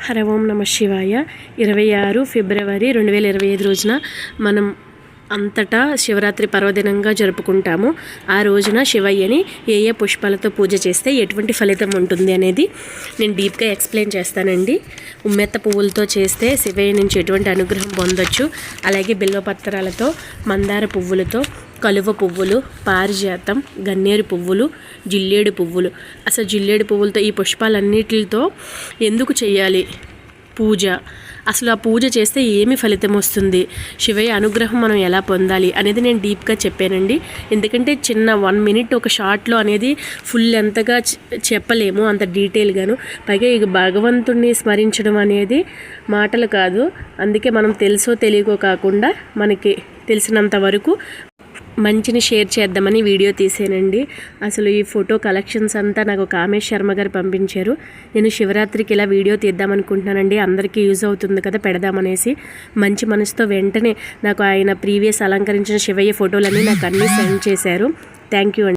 హర ఓం నమ శివాయ. 26 ఫిబ్రవరి 2025 రోజున మనం అంతటా శివరాత్రి పర్వదినంగా జరుపుకుంటాము. ఆ రోజున శివయ్యని ఏ ఏ పుష్పాలతో పూజ చేస్తే ఎటువంటి ఫలితం ఉంటుంది అనేది నేను డీప్గా ఎక్స్ప్లెయిన్ చేస్తానండి. ఉమ్మెత్త పువ్వులతో చేస్తే శివయ్య నుంచి ఎటువంటి అనుగ్రహం పొందొచ్చు. అలాగే బిల్వపత్రాలతో, మందార పువ్వులతో, కలువ పువ్వులు, పారిజాతం, గన్నేరు పువ్వులు, జిల్లేడు పువ్వులు. అసలు జిల్లేడు పువ్వులతో ఈ పుష్పాలన్నిటితో ఎందుకు చేయాలి పూజ, అసలు ఆ పూజ చేస్తే ఏమి ఫలితం వస్తుంది, శివయ్య అనుగ్రహం మనం ఎలా పొందాలి అనేది నేను డీప్గా చెప్పానండి. ఎందుకంటే చిన్న 1 మినిట్ ఒక షార్ట్లో అనేది ఫుల్ ఎంతగా చెప్పలేము, అంత డీటెయిల్గాను. పైగా ఇక భగవంతుణ్ణి స్మరించడం అనేది మాటలు కాదు. అందుకే మనం తెలుసో తెలియకో కాకుండా మనకి తెలిసినంత వరకు మంచిని షేర్ చేద్దామని వీడియో తీసానండి. అసలు ఈ ఫోటో కలెక్షన్స్ అంతా నాకు కామేష్ శర్మ గారు పంపించారు. నేను శివరాత్రికి ఇలా వీడియో తీద్దామనుకుంటున్నానండి, అందరికీ యూజ్ అవుతుంది కదా పెడదామనేసి మంచి మనసుతో వెంటనే నాకు ఆయన ప్రీవియస్ అలంకరించిన శివయ్య ఫోటోలన్నీ నాకు అన్నీ సెండ్ చేశారు. థ్యాంక్ యూ అండి.